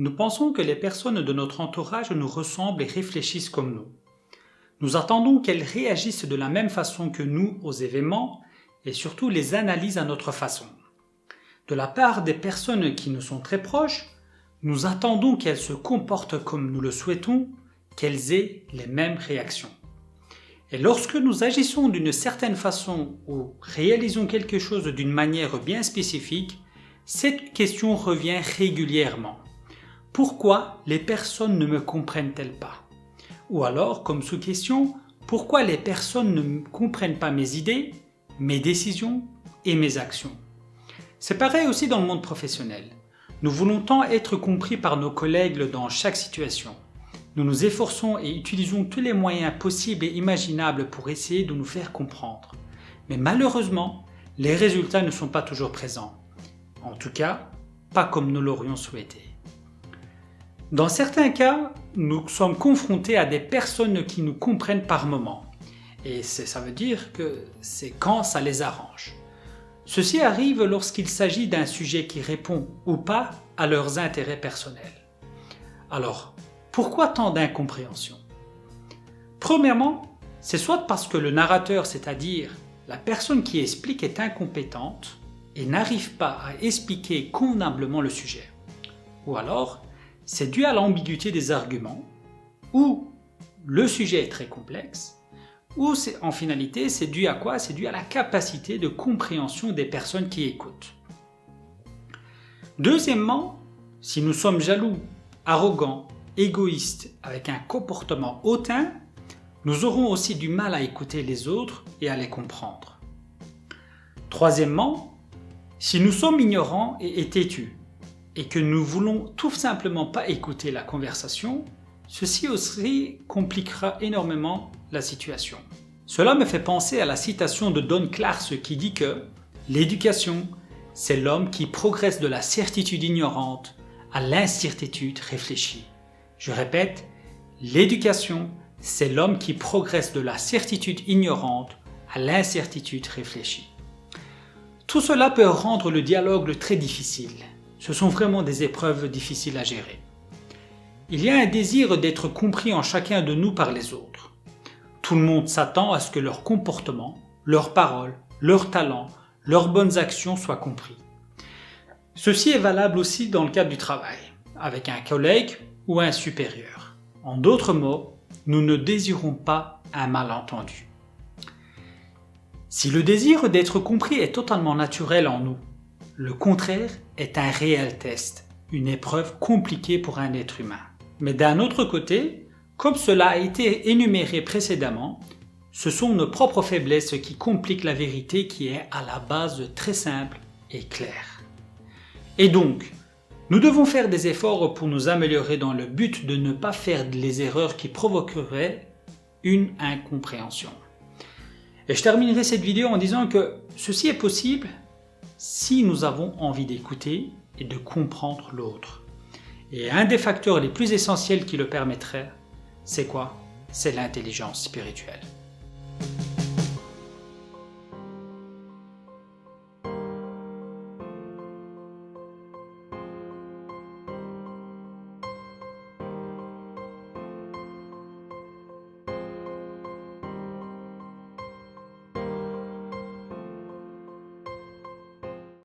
Nous pensons que les personnes de notre entourage nous ressemblent et réfléchissent comme nous. Nous attendons qu'elles réagissent de la même façon que nous aux événements et surtout les analysent à notre façon. De la part des personnes qui nous sont très proches, nous attendons qu'elles se comportent comme nous le souhaitons, qu'elles aient les mêmes réactions. Et lorsque nous agissons d'une certaine façon ou réalisons quelque chose d'une manière bien spécifique, cette question revient régulièrement. Pourquoi les personnes ne me comprennent-elles pas? Ou alors, comme sous-question, pourquoi les personnes ne comprennent pas mes idées, mes décisions et mes actions? C'est pareil aussi dans le monde professionnel. Nous voulons tant être compris par nos collègues dans chaque situation. Nous nous efforçons et utilisons tous les moyens possibles et imaginables pour essayer de nous faire comprendre. Mais malheureusement, les résultats ne sont pas toujours présents. En tout cas, pas comme nous l'aurions souhaité. Dans certains cas, nous sommes confrontés à des personnes qui nous comprennent par moments. Et ça veut dire que c'est quand ça les arrange. Ceci arrive lorsqu'il s'agit d'un sujet qui répond ou pas à leurs intérêts personnels. Alors, pourquoi tant d'incompréhension? Premièrement, c'est soit parce que le narrateur, c'est-à-dire la personne qui explique, est incompétente et n'arrive pas à expliquer convenablement le sujet. Ou alors, c'est dû à l'ambiguïté des arguments, ou le sujet est très complexe, ou en finalité, c'est dû à quoi? C'est dû à la capacité de compréhension des personnes qui écoutent. Deuxièmement, si nous sommes jaloux, arrogants, égoïstes, avec un comportement hautain, nous aurons aussi du mal à écouter les autres et à les comprendre. Troisièmement, si nous sommes ignorants et têtus, et que nous voulons tout simplement pas écouter la conversation, ceci aussi compliquera énormément la situation. Cela me fait penser à la citation de Don Clark qui dit que « L'éducation, c'est l'homme qui progresse de la certitude ignorante à l'incertitude réfléchie. » Je répète, l'éducation, c'est l'homme qui progresse de la certitude ignorante à l'incertitude réfléchie. Tout cela peut rendre le dialogue très difficile. Ce sont vraiment des épreuves difficiles à gérer. Il y a un désir d'être compris en chacun de nous par les autres. Tout le monde s'attend à ce que leur comportement, leurs paroles, leurs talents, leurs bonnes actions soient compris. Ceci est valable aussi dans le cadre du travail, avec un collègue ou un supérieur. En d'autres mots, nous ne désirons pas un malentendu. Si le désir d'être compris est totalement naturel en nous, le contraire est un réel test, une épreuve compliquée pour un être humain. Mais d'un autre côté, comme cela a été énuméré précédemment, ce sont nos propres faiblesses qui compliquent la vérité qui est à la base très simple et claire. Et donc, nous devons faire des efforts pour nous améliorer dans le but de ne pas faire les erreurs qui provoqueraient une incompréhension. Et je terminerai cette vidéo en disant que ceci est possible si nous avons envie d'écouter et de comprendre l'autre. Et un des facteurs les plus essentiels qui le permettrait, c'est quoi? C'est l'intelligence spirituelle.